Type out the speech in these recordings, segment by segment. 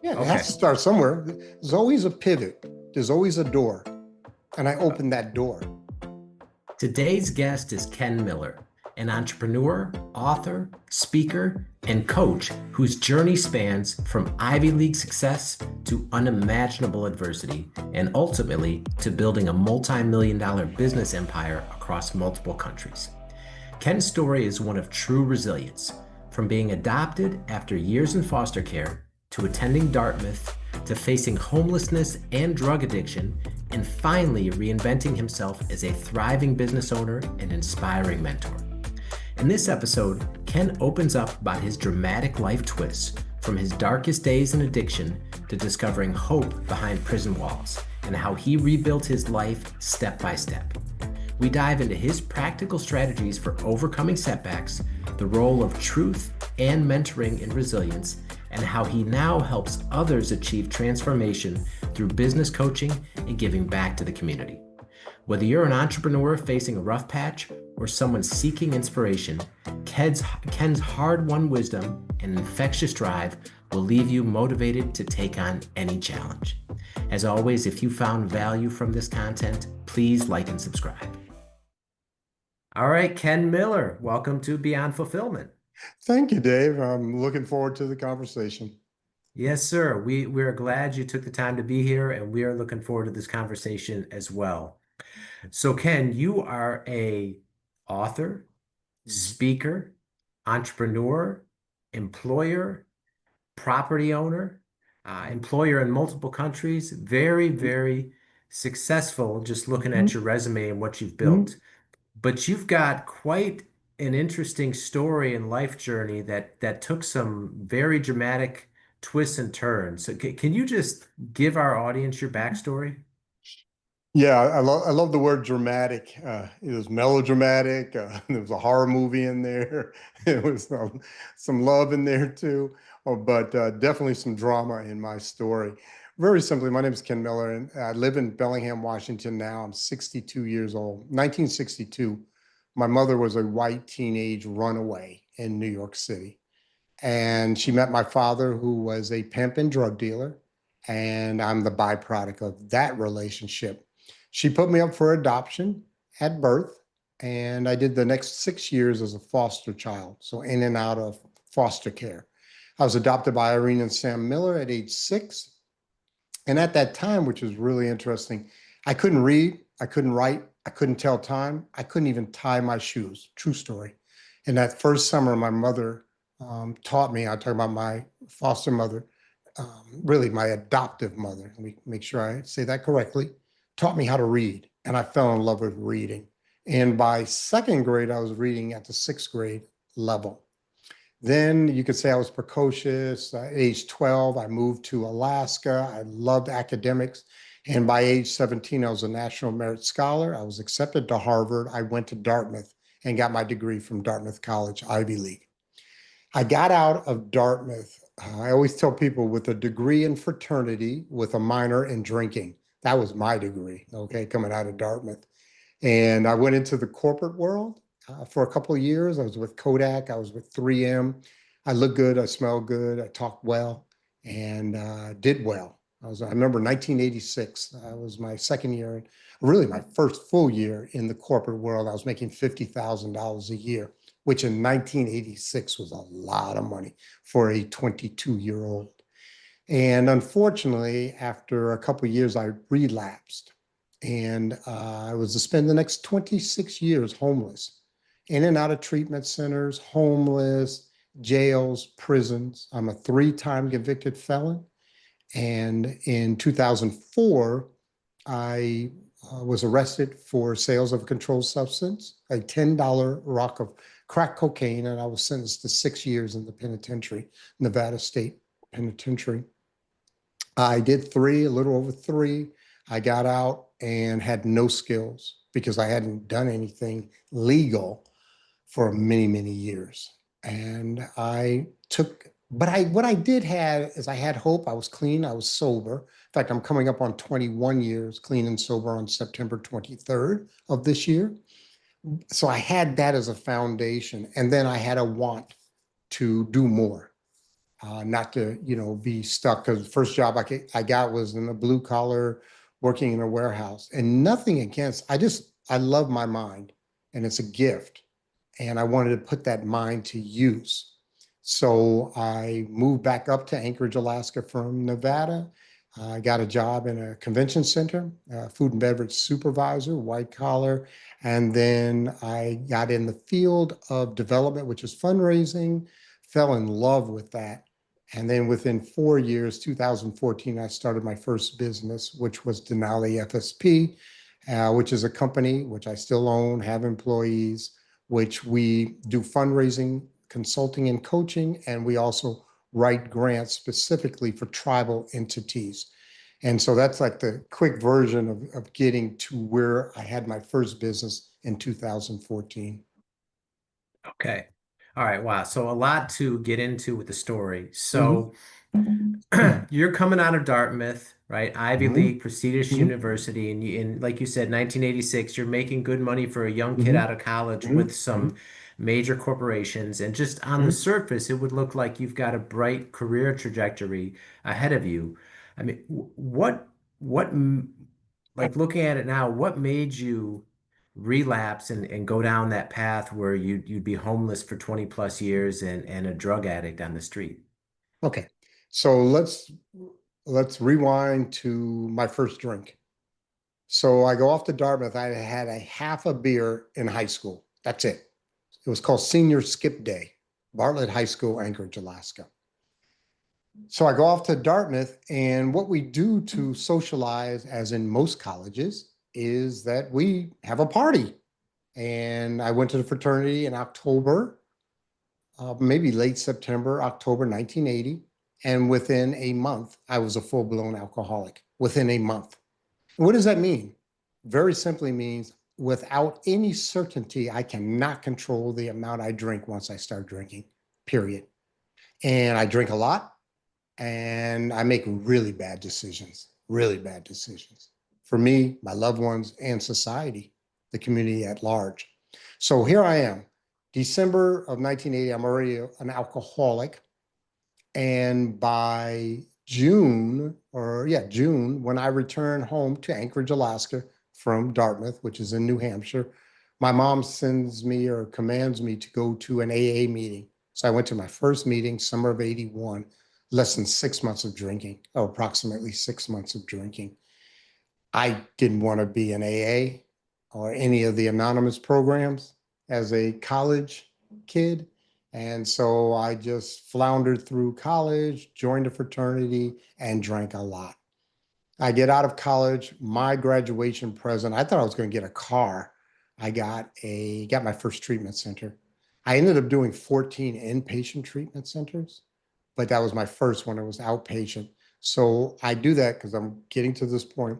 Yeah, it has Okay. to start somewhere. There's always a pivot. There's always a door. And I opened that door. Today's guest is Ken Miller, an entrepreneur, author, speaker, and coach whose journey spans from Ivy League success to unimaginable adversity and ultimately to building a multi-million-dollar business empire across multiple countries. Ken's story is one of true resilience, from being adopted after years in foster care to attending Dartmouth to facing homelessness and drug addiction, and finally reinventing himself as a thriving business owner and inspiring mentor. In this episode, Ken opens up about his dramatic life twists, from his darkest days in addiction to discovering hope behind prison walls, and how he rebuilt his life step by step. We dive into his practical strategies for overcoming setbacks, the role of truth and mentoring in resilience, and how he now helps others achieve transformation through business coaching and giving back to the community. Whether you're an entrepreneur facing a rough patch or someone seeking inspiration, Ken's hard-won wisdom and infectious drive will leave you motivated to take on any challenge. As always, if you found value from this content, please like and subscribe. All right, Ken Miller, welcome to Beyond Fulfillment. Thank you, Dave. I'm looking forward to the conversation. Yes, sir. We're glad you took the time to be here, and we are looking forward to this conversation as well. So, Ken, you are a author, speaker, entrepreneur, employer, property owner, employer in multiple countries. Very, very successful, just looking at your resume and what you've built. But you've got quite an interesting story and life journey that took some very dramatic twists and turns. So can you just give our audience your backstory? Yeah, I love the word dramatic. It was melodramatic. There was a horror movie in there. It was some love in there too, but definitely some drama in my story. Very simply, my name is Ken Miller, and I live in Bellingham, Washington now. I'm 62 years old. 1962, my mother was a white teenage runaway in New York City. And she met my father, who was a pimp and drug dealer. And I'm the byproduct of that relationship. She put me up for adoption at birth, and I did the next 6 years as a foster child, so in and out of foster care. I was adopted by Irene and Sam Miller at age 6. And at that time, which was really interesting, I couldn't read, I couldn't write, I couldn't tell time, I couldn't even tie my shoes. True story. And that first summer, my mother taught me. I talk about my foster mother, really my adoptive mother. Let me make sure I say that correctly. Taught me how to read, and I fell in love with reading. And by second grade, I was reading at the sixth grade level. Then you could say I was precocious. At age 12, I moved to Alaska. I loved academics. And by age 17, I was a National Merit Scholar. I was accepted to Harvard. I went to Dartmouth and got my degree from Dartmouth College, Ivy League. I got out of Dartmouth. I always tell people, with a degree in fraternity, with a minor in drinking. That was my degree, okay, coming out of Dartmouth. And I went into the corporate world for a couple of years. I was with Kodak. I was with 3M. I looked good. I smelled good. I talked well, and did well. I remember 1986. That was my second year, really my first full year in the corporate world. I was making $50,000 a year, which in 1986 was a lot of money for a 22-year-old. And unfortunately, after a couple of years, I relapsed. And I was to spend the next 26 years homeless, in and out of treatment centers, homeless, jails, prisons. I'm a 3-time convicted felon. And in 2004, I was arrested for sales of a controlled substance, a $10 rock of crack cocaine, and I was sentenced to 6 years in the penitentiary, Nevada State Penitentiary. I did 3, a little over 3. I got out and had no skills because I hadn't done anything legal for many, many years. And what I did have is I had hope. I was clean. I was sober. In fact, I'm coming up on 21 years clean and sober on September 23rd of this year. So I had that as a foundation. And then I had a want to do more. not to, be stuck. Because the first job I got was in a blue collar, working in a warehouse, and nothing against. I love my mind, and it's a gift, and I wanted to put that mind to use. So I moved back up to Anchorage, Alaska from Nevada. I got a job in a convention center, food and beverage supervisor, white collar. And then I got in the field of development, which is fundraising, fell in love with that. And then within 4 years, 2014, I started my first business, which was Denali FSP, which is a company which I still own, have employees, which we do fundraising, consulting, and coaching. And we also write grants specifically for tribal entities. And so that's like the quick version of getting to where I had my first business in 2014. Okay. All right. Wow. So a lot to get into with the story. Hmm. So you're coming out of Dartmouth, right? Ivy Hmm. League, prestigious Hmm. university, and like you said, 1986, you're making good money for a young kid Hmm. out of college Hmm. with some major corporations. And just on the Hmm. surface, it would look like you've got a bright career trajectory ahead of you. I mean, what, like looking at it now, what made you relapse and go down that path where you'd be homeless for 20 plus years and a drug addict on the street? Okay. So let's rewind to my first drink. So I go off to Dartmouth. I had a half a beer in high school. That's it. It was called Senior Skip Day, Bartlett High School, Anchorage, Alaska. So I go off to Dartmouth, and what we do to socialize, as in most colleges, is that we have a party. And I went to the fraternity in October, maybe late September, October 1980. And within a month, I was a full blown alcoholic within a month. What does that mean? Very simply means without any certainty, I cannot control the amount I drink once I start drinking, period. And I drink a lot, and I make really bad decisions for me, my loved ones, and society, the community at large. So here I am, December of 1980. I'm already an alcoholic. And by June, June, when I return home to Anchorage, Alaska from Dartmouth, which is in New Hampshire, my mom sends me or commands me to go to an AA meeting. So I went to my first meeting, summer of 81, less than 6 months of drinking, or approximately 6 months of drinking. I didn't want to be in AA or any of the anonymous programs as a college kid. And so I just floundered through college, joined a fraternity, and drank a lot. I get out of college, my graduation present, I thought I was going to get a car. I got my first treatment center. I ended up doing 14 inpatient treatment centers, but that was my first one. It was outpatient. So I do that because I'm getting to this point,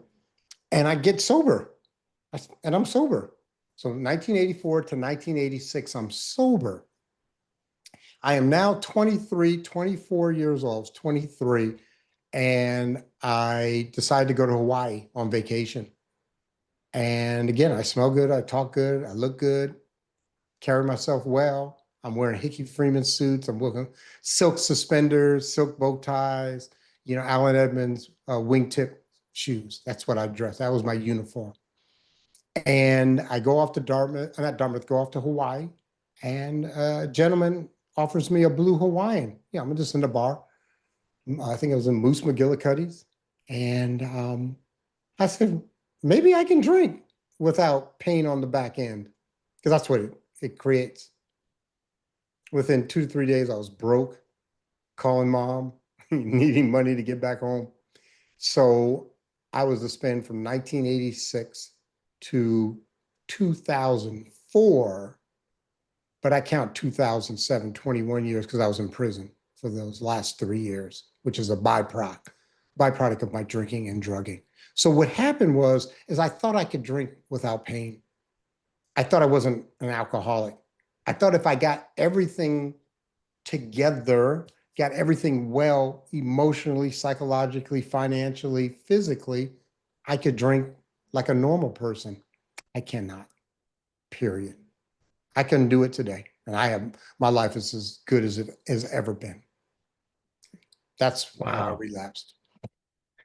and I get sober, and I'm sober. So 1984 to 1986, I'm sober. I am now 23, 24 years old, 23, and I decided to go to Hawaii on vacation. And again, I smell good, I talk good, I look good, carry myself well. I'm wearing Hickey Freeman suits, I'm wearing silk suspenders, silk bow ties, Allen Edmonds wingtip shoes. That's what I dress. That was my uniform. And I go off to Dartmouth, not Dartmouth, go off to Hawaii. And a gentleman offers me a blue Hawaiian. Yeah, I'm just in the bar. I think I was in Moose McGillicuddy's. And I said, maybe I can drink without pain on the back end, because that's what it creates. Within 2 to 3 days, I was broke, calling mom, needing money to get back home. So I was to spend from 1986 to 2004, but I count 2007, 21 years, because I was in prison for those last 3 years, which is a byproduct of my drinking and drugging. So what happened is I thought I could drink without pain. I thought I wasn't an alcoholic. I thought if I got everything together, got everything well, emotionally, psychologically, financially, physically, I could drink like a normal person. I cannot, period. I couldn't do it today. And my life is as good as it has ever been. That's how I Wow. relapsed.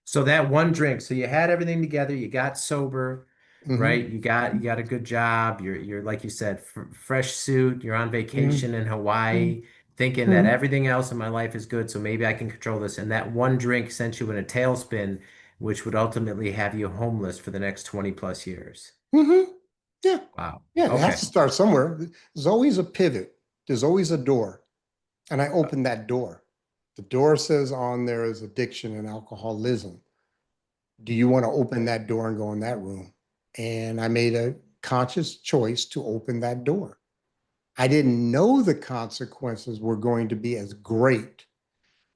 So that one drink, so you had everything together, you got sober, Hmm. right? You got a good job. You're like you said, fr fresh suit. You're on Hmm. vacation in Hawaii, thinking that Hmm. everything else in my life is good, so maybe I can control this. And that one drink sent you in a tailspin, which would ultimately have you homeless for the next 20 plus years. Hmm. Yeah. Wow. Yeah. It has Okay. to start somewhere. There's always a pivot. There's always a door. And I opened that door. The door says on there is addiction and alcoholism. Do you want to open that door and go in that room? And I made a conscious choice to open that door. I didn't know the consequences were going to be as great.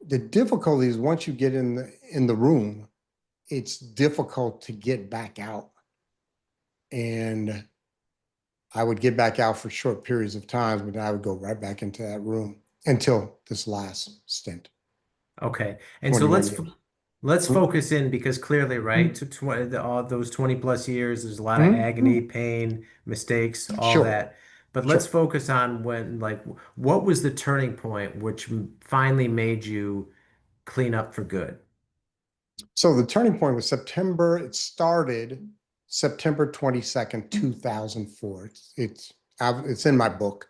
The difficulty is once you get in the room, it's difficult to get back out. And I would get back out for short periods of times, but then I would go right back into that room until this last stint, Okay. And so 21 let's years. let's Mhm. focus in because clearly, right, to 20, all those 20 plus years, there's a lot of agony, Mhm. pain, mistakes, all Sure, that. But let's sure. focus on when, like, what was the turning point which finally made you clean up for good? So the turning point was September. It started September 22nd, 2004. It's in my book.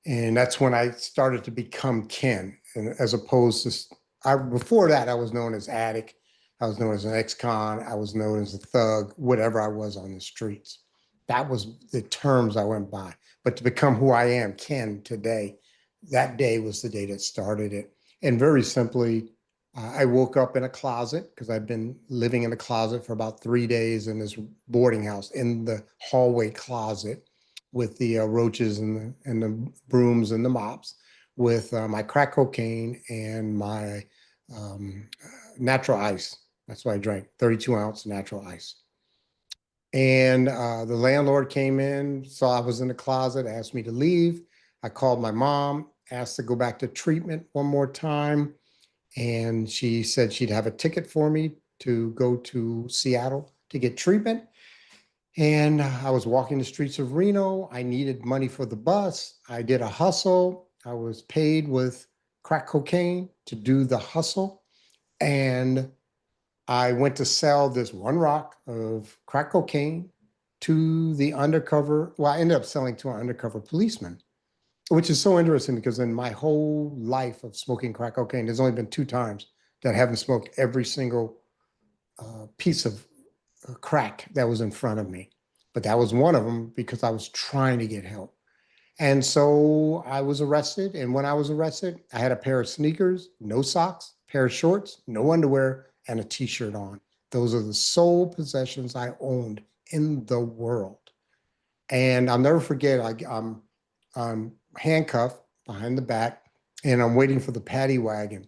And that's when I started to become Ken. And as opposed to, before that, I was known as Addict. I was known as an ex-con. I was known as a thug, whatever I was on the streets. That was the terms I went by. But to become who I am, Ken, today, that day was the day that started it. And very simply, I woke up in a closet because I'd been living in a closet for about 3 days in this boarding house in the hallway closet with the roaches and the brooms and the mops, with my crack cocaine and my natural ice. That's what I drank, 32-ounce natural ice. And the landlord came in, saw I was in the closet, asked me to leave. I called my mom, asked to go back to treatment one more time. And she said she'd have a ticket for me to go to Seattle to get treatment. And I was walking the streets of Reno. I needed money for the bus. I did a hustle. I was paid with crack cocaine to do the hustle. And I went to sell this one rock of crack cocaine to the undercover. Well, I ended up selling to an undercover policeman, which is so interesting because in my whole life of smoking crack cocaine, there's only been 2 times that I haven't smoked every single piece of crack that was in front of me. But that was one of them because I was trying to get help. And so I was arrested. And when I was arrested, I had a pair of sneakers, no socks, pair of shorts, no underwear, and a t shirt on. Those are the sole possessions I owned in the world. And I'll never forget, I'm handcuffed behind the back and I'm waiting for the paddy wagon.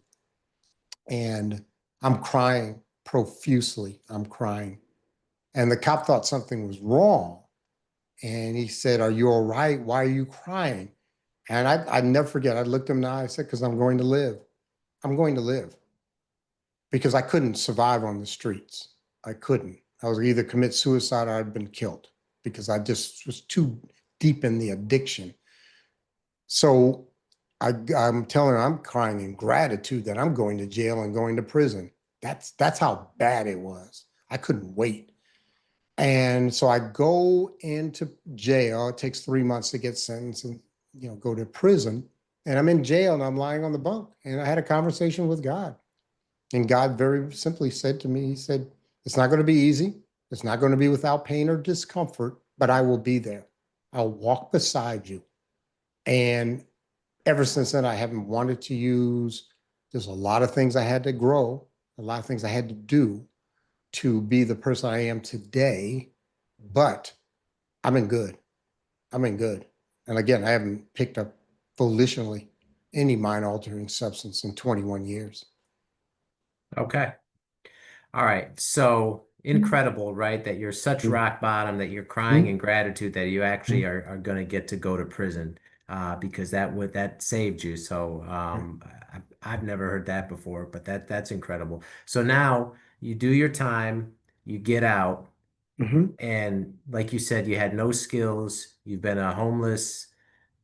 And I'm crying profusely. I'm crying. And the cop thought something was wrong. And he said, "Are you all right? Why are you crying?" And I never forget. I looked him in the eye. I said, "Because I'm going to live. I'm going to live." Because I couldn't survive on the streets. I couldn't. I was either commit suicide or I'd been killed because I just was too deep in the addiction. So I'm telling her I'm crying in gratitude that I'm going to jail and going to prison. That's how bad it was. I couldn't wait. And so I go into jail. It takes 3 months to get sentenced and go to prison. And I'm in jail and I'm lying on the bunk. And I had a conversation with God. And God very simply said to me, He said, "It's not going to be easy. It's not going to be without pain or discomfort, but I will be there. I'll walk beside you." And ever since then, I haven't wanted to use, there's a lot of things I had to grow, a lot of things I had to do to be the person I am today. But I'm in good. I'm in good. And again, I haven't picked up volitionally any mind altering substance in 21 years. Okay. All right. So incredible, right? That you're such Mhm. rock bottom that you're crying in Mhm. gratitude that you actually are going to get to go to prison because that saved you. So I've never heard that before, but that's incredible. So now you do your time, you get out, Mhm. and like you said, you had no skills. You've been a homeless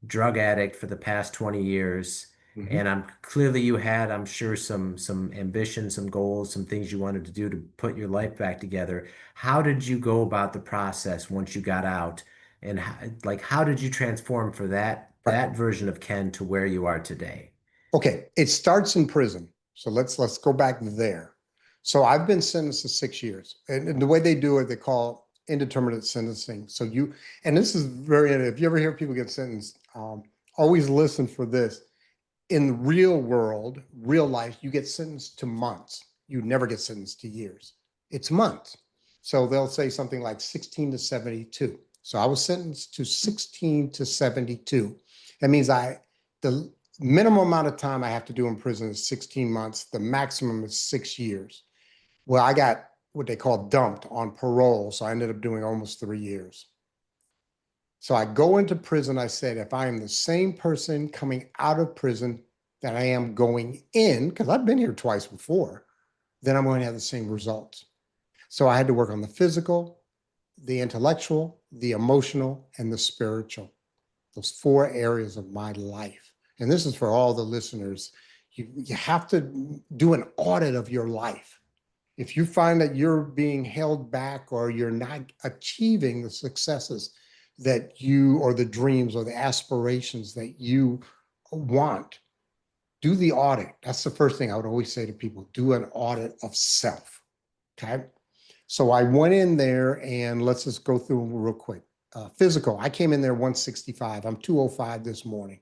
drug addict for the past 20 years. And I'm clearly you had, I'm sure, some ambition, some goals, some things you wanted to do to put your life back together. How did you go about the process once you got out? And how did you transform for Right. that version of Ken to where you are today? Okay, it starts in prison. So let's go back there. So I've been sentenced to 6 years, and the way they do it, they call indeterminate sentencing. So and this is very, if you ever hear people get sentenced, always listen for this. In the real world, real life, you get sentenced to months. You never get sentenced to years. It's months. So they'll say something like 16 to 72. So I was sentenced to 16 to 72. That means the minimum amount of time I have to do in prison is 16 months. The maximum is 6 years. Well, I got what they call dumped on parole. So I ended up doing almost 3 years. So I go into prison. I said, if I am the same person coming out of prison that I am going in, because I've been here twice before, then I'm going to have the same results. So I had to work on the physical, the intellectual, the emotional, and the spiritual. Those 4 areas of my life. And this is for all the listeners. You have to do an audit of your life. If you find that you're being held back or you're not achieving the successes that you, or the dreams or the aspirations that you want, do the audit. That's the first thing I would always say to people: do an audit of self. Okay. So I went in there, and let's just go through real quick. Physical, I came in there 165. I'm 205 this morning.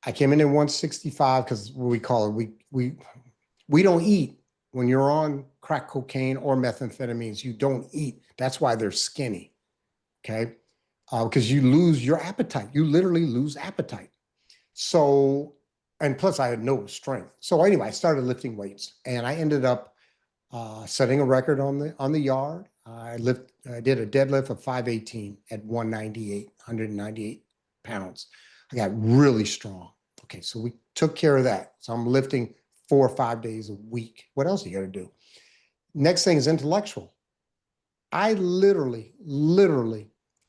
I came in at 165 because what we call it, we don't eat. When you're on crack cocaine or methamphetamines, you don't eat. That's why they're skinny. Okay. Because you lose your appetite. You literally lose appetite. So, and plus I had no strength. So anyway, I started lifting weights, and I ended up setting a record on the yard. I did a deadlift of 518 at 198 pounds. I got really strong. Okay, so we took care of that. So I'm lifting 4 or 5 days a week. What else are you got to do? Next thing is intellectual. I literally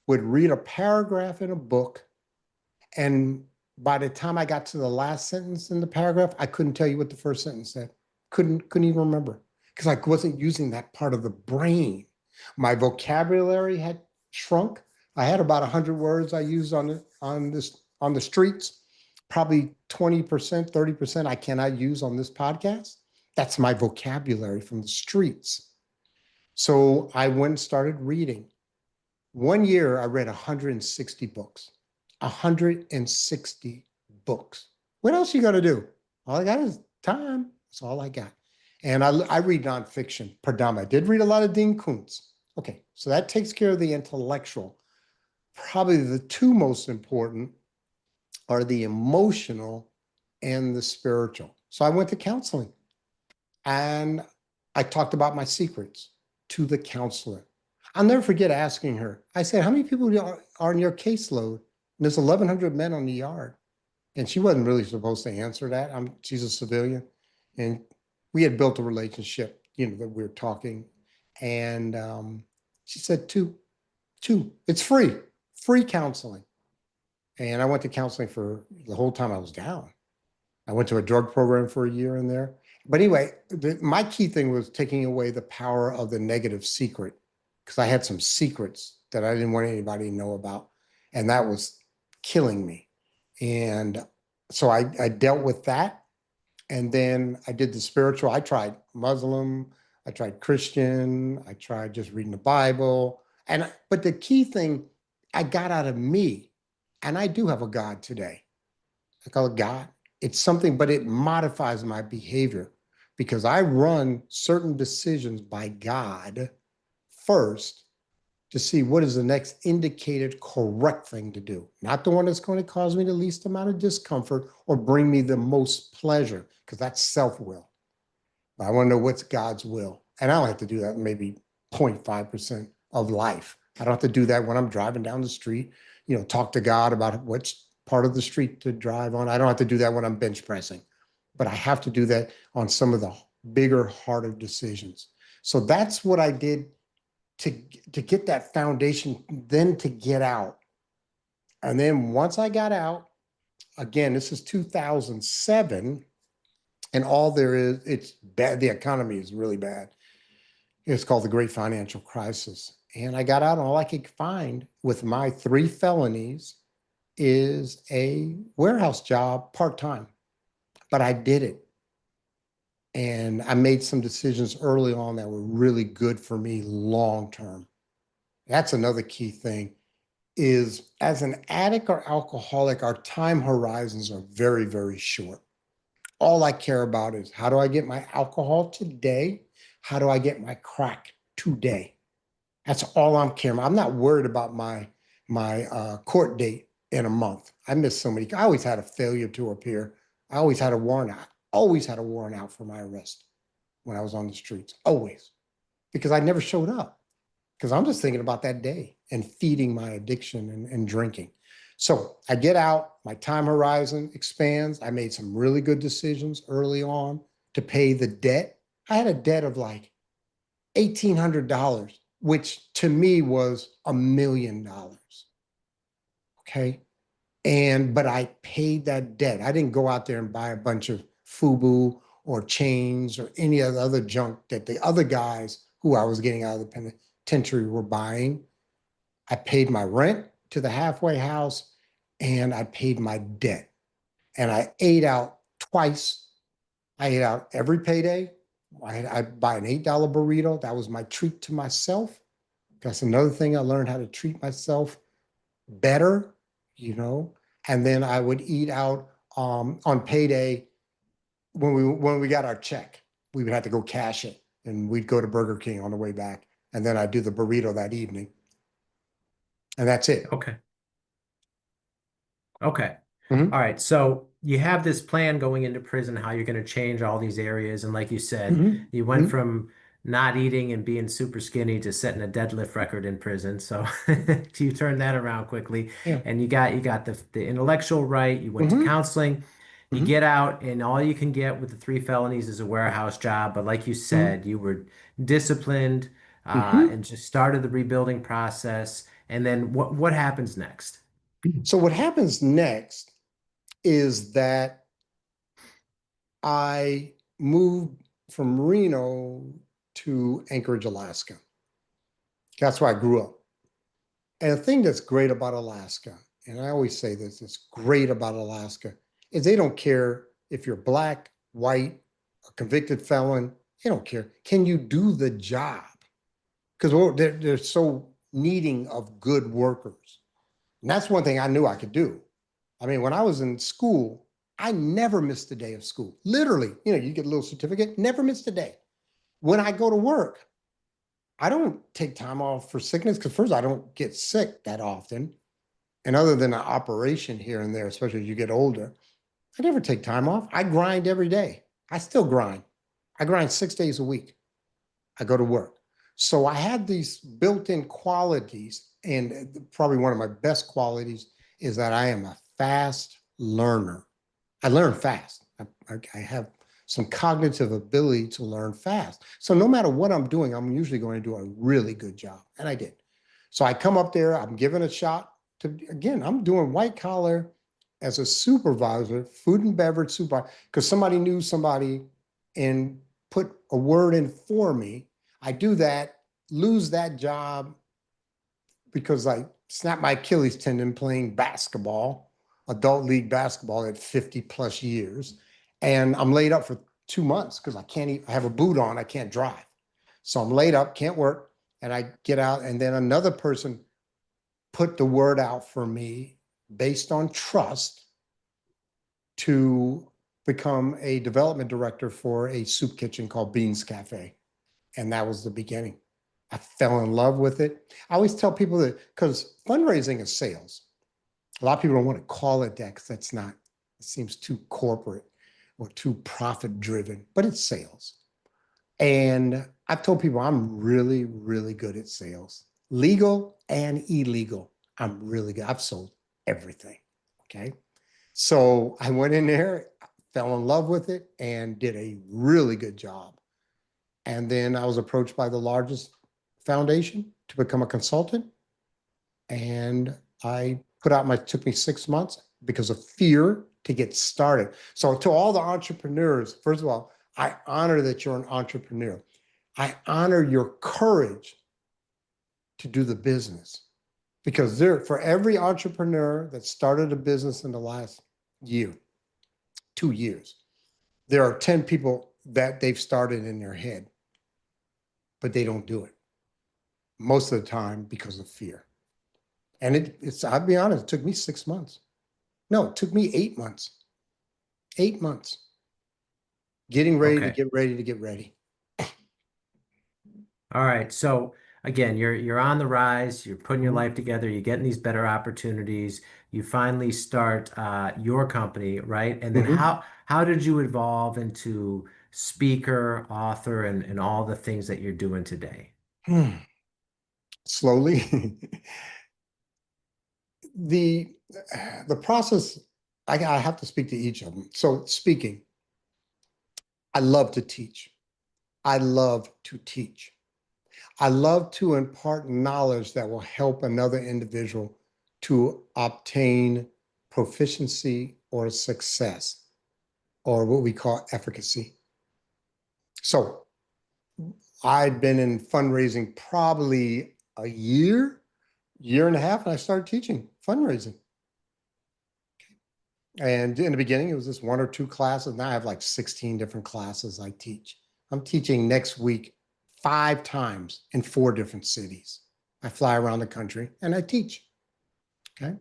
would read a paragraph in a book, and by the time I got to the last sentence in the paragraph, I couldn't tell you what the first sentence said. Couldn't even remember, because I wasn't using that part of the brain. My vocabulary had shrunk. I had about 100 words I used on the streets. Probably 20%, 30% I cannot use on this podcast. That's my vocabulary from the streets. So I went and started reading. One year I read 160 books. 160 books. What else you got to do? All I got is time. That's all I got. And I read nonfiction predominantly. I did read a lot of Dean Koontz. Okay, so that takes care of the intellectual. Probably the two most important are the emotional and the spiritual. So I went to counseling, and I talked about my secrets to the counselor. I'll never forget asking her. I said, how many people are in your caseload? And there's 1,100 men on the yard. And she wasn't really supposed to answer that. She's a civilian. And we had built a relationship, that we were talking. And she said, two. It's free counseling. And I went to counseling for the whole time I was down. I went to a drug program for a year in there. But anyway, my key thing was taking away the power of the negative secret, because I had some secrets that I didn't want anybody to know about. And that was killing me. And so I dealt with that. And then I did the spiritual. I tried Muslim, I tried Christian, I tried just reading the Bible. But the key thing I got out of me, and I do have a God today. I call it God. It's something, but it modifies my behavior, because I run certain decisions by God first to see what is the next indicated correct thing to do, not the one that's going to cause me the least amount of discomfort or bring me the most pleasure, because that's self-will. I want to know what's God's will. And I don't have to do that maybe 0.5% of life. I don't have to do that when I'm driving down the street, talk to God about which part of the street to drive on. I don't have to do that when I'm bench pressing, but I have to do that on some of the bigger, harder decisions. So that's what I did to get that foundation, then to get out. And then once I got out, again, this is 2007, and all there is, it's bad. The economy is really bad. It's called the Great Financial Crisis. And I got out, and all I could find with my 3 felonies is a warehouse job part-time. But I did it. And I made some decisions early on that were really good for me long term. That's another key thing is as an addict or alcoholic, our time horizons are very, very short. All I care about is how do I get my alcohol today? How do I get my crack today? That's all I'm caring about. I'm not worried about my court date in a month. I miss so many. I always had a failure to appear. I always had a warrant out. Always had a warrant out for my arrest when I was on the streets. Always. Because I never showed up. Because I'm just thinking about that day and feeding my addiction and drinking. So I get out, my time horizon expands. I made some really good decisions early on to pay the debt. I had a debt of like $1,800, which to me was $1 million. Okay. But I paid that debt. I didn't go out there and buy a bunch of FUBU or chains or any of the other junk that the other guys who I was getting out of the penitentiary were buying. I paid my rent to the halfway house and I paid my debt. And I ate out twice. I ate out every payday. I'd buy an $8 burrito. That was my treat to myself. That's another thing I learned how to treat myself better, you know. And then I would eat out on payday when we got our check. We would have to go cash it, and we'd go to Burger King on the way back, and then I'd do the burrito that evening, and that's it. Okay. Okay. Mm-hmm. All right. So you have this plan going into prison, how you're going to change all these areas. And like you said, you went Mm-hmm. from not eating and being super skinny to setting a deadlift record in prison. So you turned that around quickly. Yeah. And you got the intellectual right. You went to Mm-hmm. counseling. You Mm-hmm. get out, and all you can get with the 3 felonies is a warehouse job. But like you Mm-hmm. said, you were disciplined Mm-hmm. and just started the rebuilding process. And then what happens next? So what happens next is that I moved from Reno to Anchorage, Alaska. That's where I grew up. And the thing that's great about Alaska, and I always say this, it's great about Alaska, is they don't care if you're black, white, a convicted felon. They don't care. Can you do the job? Because they're so needing of good workers. And that's one thing I knew I could do. I mean, when I was in school, I never missed a day of school. Literally, you get a little certificate, never missed a day. When I go to work, I don't take time off for sickness because first, I don't get sick that often. And other than an operation here and there, especially as you get older, I never take time off. I grind every day. I still grind. I grind 6 days a week. I go to work. So I had these built-in qualities, and probably one of my best qualities is that I am a fast learner. I learn fast. I have some cognitive ability to learn fast. So no matter what I'm doing, I'm usually going to do a really good job. And I did. So I come up there, I'm given a shot to, again, I'm doing white collar as a supervisor, food and beverage supervisor, because somebody knew somebody and put a word in for me. I do that, lose that job because I snapped my Achilles tendon playing basketball, adult league basketball at 50 plus years. And I'm laid up for 2 months because I can't even, I have a boot on, I can't drive. So I'm laid up, can't work. And I get out, and then another person put the word out for me based on trust to become a development director for a soup kitchen called Beans Cafe. And that was the beginning. I fell in love with it. I always tell people that because fundraising is sales. A lot of people don't want to call it that because that's not, it seems too corporate or too profit driven, but it's sales. And I've told people I'm really, really good at sales, legal and illegal. I'm really good. I've sold everything. Okay. So I went in there, fell in love with it, and did a really good job. And then I was approached by the largest foundation to become a consultant. And I put out took me 6 months. because of fear to get started. So to all the entrepreneurs, first of all, I honor that you're an entrepreneur. I honor your courage to do the business, because for every entrepreneur that started a business in the last year, 2 years, there are 10 people that they've started in their head, but they don't do it most of the time because of fear. And I'll be honest, it took me 6 months. No, it took me 8 months. 8 months. Getting ready to Okay. get ready to get ready. All right. So again, you're on the rise, you're putting your Mhm. life together, you're getting these better opportunities, you finally start your company, right? And then Mhm. how did you evolve into speaker, author, and all the things that you're doing today? Slowly. the the process, I have to speak to each of them. So speaking, I love to teach. I love to teach. I love to impart knowledge that will help another individual to obtain proficiency or success, or what we call efficacy. So I'd been in fundraising probably a year and a half, and I started teaching fundraising. And in the beginning, it was just one or two classes. Now I have like 16 different classes I teach. I'm teaching next week 5 times in 4 different cities. I fly around the country and I teach. Okay.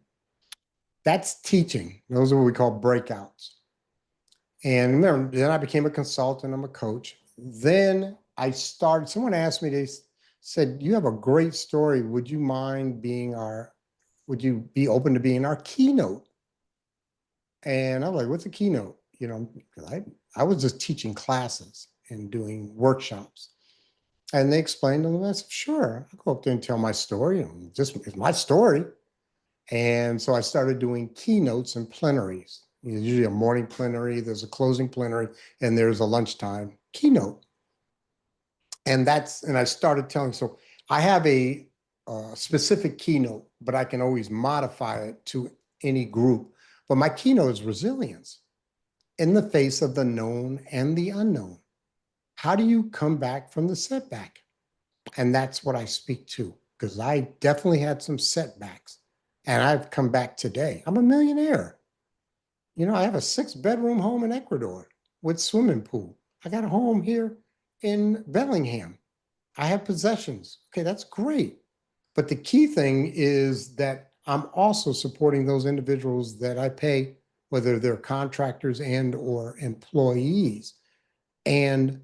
That's teaching. Those are what we call breakouts. And remember, then I became a consultant. I'm a coach. Then someone asked me, they said, "You have a great story. Would you would you be open to being our keynote?" And I'm like, "What's a keynote?" Because I was just teaching classes and doing workshops. And they explained to them, I said, "Sure, I'll go up there and tell my story. And it's my story." And so I started doing keynotes and plenaries. There's usually a morning plenary, there's a closing plenary, and there's a lunchtime keynote. And I started telling, so I have a specific keynote, but I can always modify it to any group. But my keynote is resilience in the face of the known and the unknown. How do you come back from the setback? And that's what I speak to, because I definitely had some setbacks and I've come back today. I'm a millionaire. I have a 6-bedroom home in Ecuador with swimming pool. I got a home here in Bellingham. I have possessions. Okay, that's great. But the key thing is that I'm also supporting those individuals that I pay, whether they're contractors and or employees. And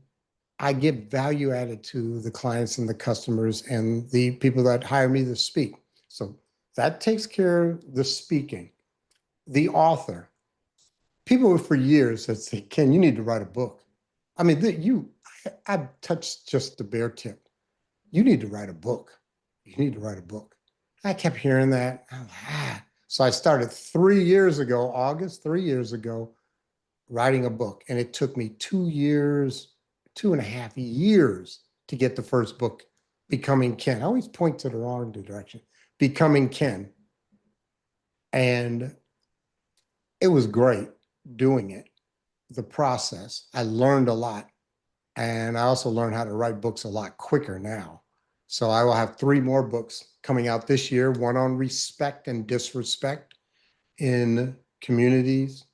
I give value added to the clients and the customers and the people that hire me to speak. So that takes care of the speaking. The author, people for years have said, "Ken, you need to write a book." I mean, I've touched just the bare tip. You need to write a book. You need to write a book. I kept hearing that. So I started 3 years ago, August, 3 years ago, writing a book. And it took me 2 years, 2.5 years to get the first book, Becoming Ken. I always point to the wrong direction. Becoming Ken. And it was great doing it, the process. I learned a lot. And I also learned how to write books a lot quicker now. So I will have 3 more books coming out this year, one on respect and disrespect in communities,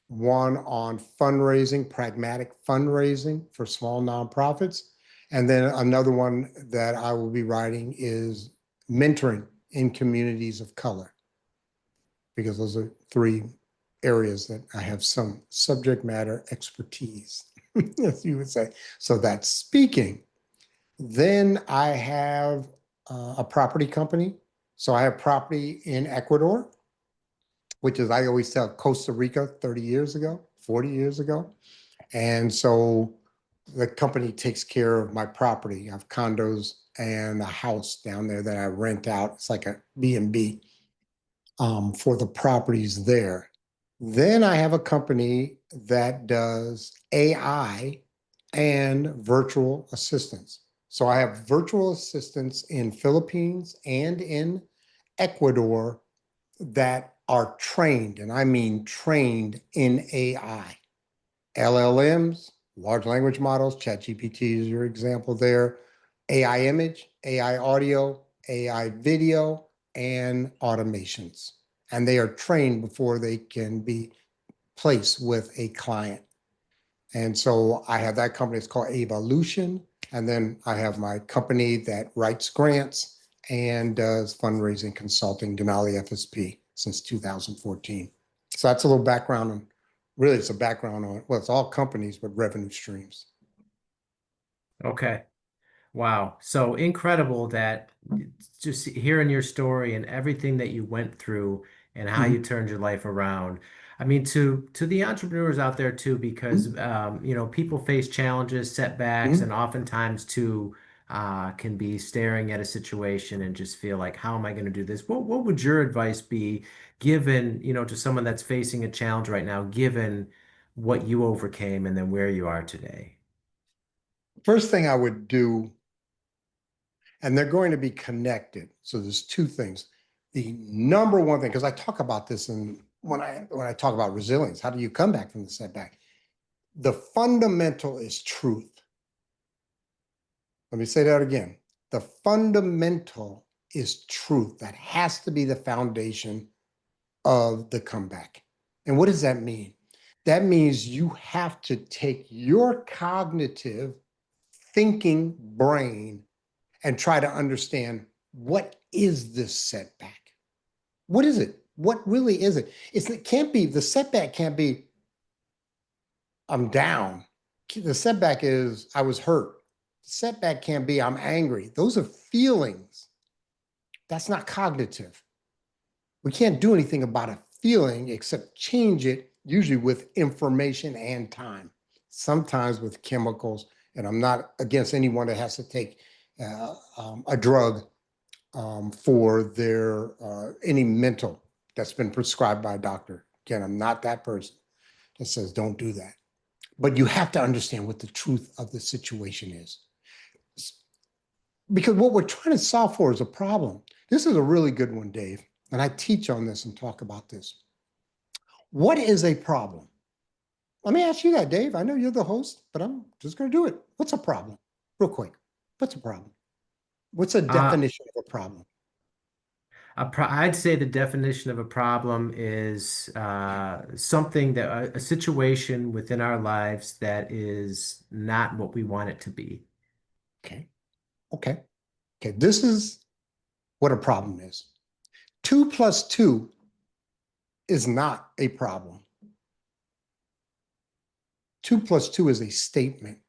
one on fundraising, pragmatic fundraising for small nonprofits. And then another one that I will be writing is mentoring in communities of color, because those are 3 areas that I have some subject matter expertise, as you would say. So that's speaking. Then I have a property company. So I have property in Ecuador, which is, I always tell, Costa Rica 30 years ago, 40 years ago. And so the company takes care of my property. I have condos and a house down there that I rent out. It's like a B&B for the properties there. Then I have a company that does AI and virtual assistants. So I have virtual assistants in Philippines and in Ecuador that are trained, and I mean trained in AI. LLMs, large language models, ChatGPT is your example there, AI image, AI audio, AI video, and automations. And they are trained before they can be placed with a client. And so I have that company, it's called Evolution. And then I have my company that writes grants and does fundraising consulting, Denali FSP, since 2014. So that's a little background on, really it's a background on, well, it's all companies, but revenue streams. Okay. Wow. So incredible that just hearing your story and everything that you went through and how you Mhm. turned your life around. I mean, to the entrepreneurs out there too, because Mhm. people face challenges, setbacks, and Mhm. oftentimes too can be staring at a situation and just feel like, how am I going to do this? What would your advice be given, to someone that's facing a challenge right now, given what you overcame and then where you are today? First thing I would do, and they're going to be connected. So there's two things. The number one thing, because I talk about this in when I talk about resilience, how do you come back from the setback? The fundamental is truth. Let me say that again. The fundamental is truth. That has to be the foundation of the comeback. And what does that mean? That means you have to take your cognitive thinking brain and try to understand, what is this setback? What is it? What really is it? It can't be, the setback can't be, I'm down. The setback is, I was hurt. The setback can't be, I'm angry. Those are feelings. That's not cognitive. We can't do anything about a feeling except change it, usually with information and time, sometimes with chemicals. And I'm not against anyone that has to take a drug for their any mental that's been prescribed by a doctor. Again, I'm not that person that says don't do that. But you have to understand what the truth of the situation is. Because what we're trying to solve for is a problem. This is a really good one, Dave. And I teach on this and talk about this. What is a problem? Let me ask you that, Dave. I know you're the host, but I'm just going to do it. What's a problem? Real quick. What's a problem? What's a Uh, definition of a problem? I'd say the definition of a problem is something that a situation within our lives that is not what we want it to be. Okay. Okay. Okay. This is what a problem is. 2 plus 2 is not a problem. 2 plus 2 is a statement.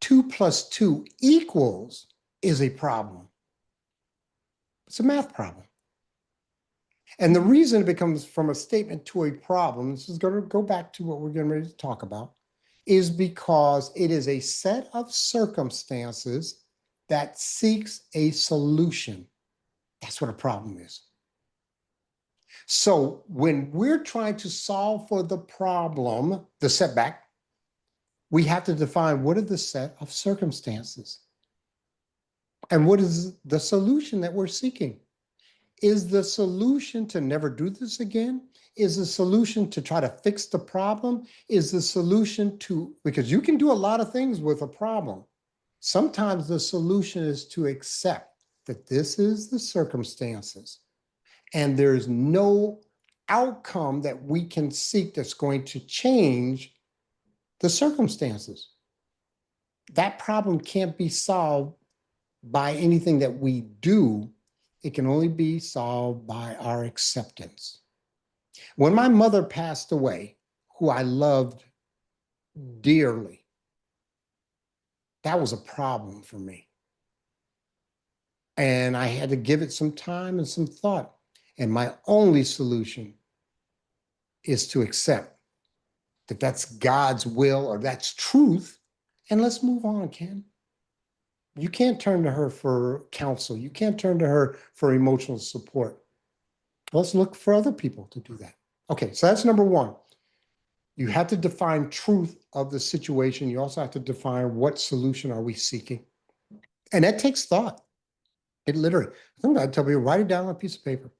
2 plus 2 equals is a problem. It's a math problem. And the reason it becomes from a statement to a problem, this is going to go back to what we're getting ready to talk about, is because it is a set of circumstances that seeks a solution. That's what a problem is. So when we're trying to solve for the problem, the setback, we have to define what are the set of circumstances and what is the solution that we're seeking. Is the solution to never do this again? Is the solution to try to fix the problem? Is the solution to, because you can do a lot of things with a problem. Sometimes the solution is to accept that this is the circumstances and there's no outcome that we can seek that's going to change the circumstances. That problem can't be solved by anything that we do. It can only be solved by our acceptance. When my mother passed away, who I loved dearly, that was a problem for me. And I had to give it some time and some thought. And my only solution is to accept that that's God's will or that's truth. And let's move on, Ken. You can't turn to her for counsel. You can't turn to her for emotional support. Let's look for other people to do that. Okay, so that's number one. You have to define truth of the situation. You also have to define what solution are we seeking. And that takes thought. It literally, sometimes I tell people, write it down on a piece of paper.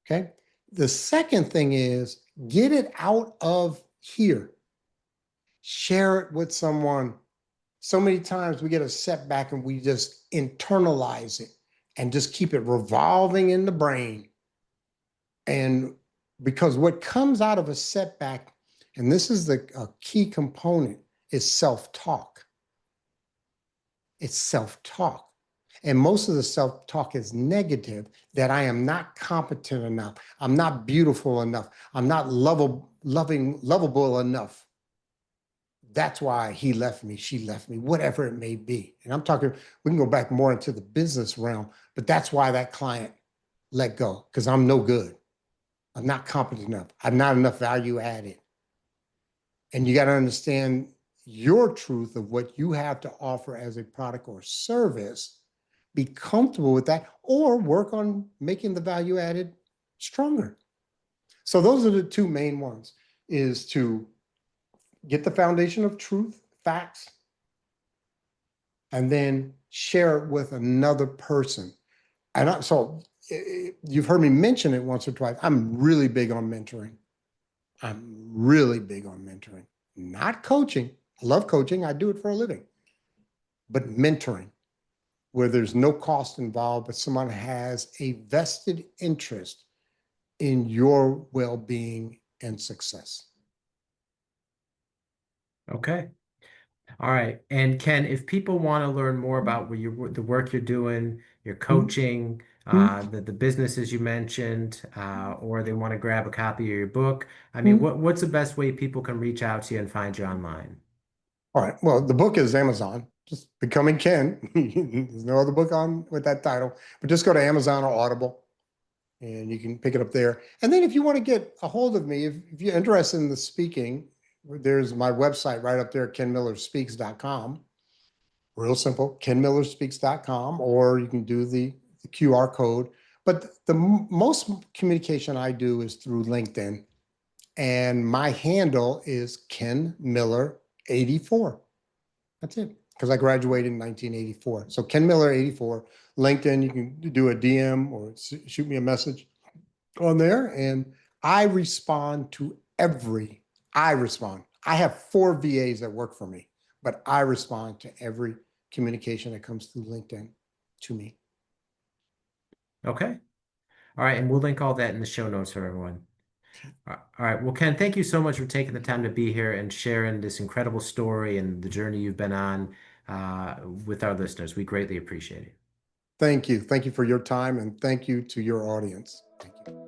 Okay. The second thing is get it out of here. Share it with someone. So many times we get a setback and we just internalize it and just keep it revolving in the brain. And because what comes out of a setback, and this is a key component, is self-talk. It's self-talk. And most of the self-talk is negative, that I am not competent enough. I'm not beautiful enough. I'm not lovable enough. That's why he left me, she left me, whatever it may be. And I'm talking, we can go back more into the business realm, but that's why that client let go, because I'm no good. I'm not competent enough. I'm not enough value added. And you got to understand your truth of what you have to offer as a product or service, be comfortable with that, or work on making the value added stronger. So those are the two main ones, is to get the foundation of truth, facts, and then share it with another person. And so you've heard me mention it once or twice. I'm really big on mentoring. I'm really big on mentoring, not coaching. I love coaching. I do it for a living, but mentoring, where there's no cost involved, but someone has a vested interest in your well-being and success. Okay. All right. And Ken, if people want to learn more about what the work you're doing, your coaching, the businesses you mentioned, or they want to grab a copy of your book, I mean, what's the best way people can reach out to you and find you online? All right. Well, the book is Amazon, just Becoming Ken. There's no other book on with that title, but just go to Amazon or Audible and you can pick it up there. And then if you want to get a hold of me, if you're interested in the speaking, there's my website right up there, kenmillerspeaks.com. Real simple, kenmillerspeaks.com, or you can do the QR code. But the most communication I do is through LinkedIn. And my handle is Ken Miller 84. That's it. Because I graduated in 1984. So Ken Miller 84. LinkedIn, you can do a DM or shoot me a message on there. And I respond to I respond. I have 4 VAs that work for me, but I respond to every communication that comes through LinkedIn to me. Okay. All right. And we'll link all that in the show notes for everyone. All right. Well, Ken, thank you so much for taking the time to be here and sharing this incredible story and the journey you've been on with our listeners. We greatly appreciate it. Thank you. Thank you for your time, and thank you to your audience. Thank you.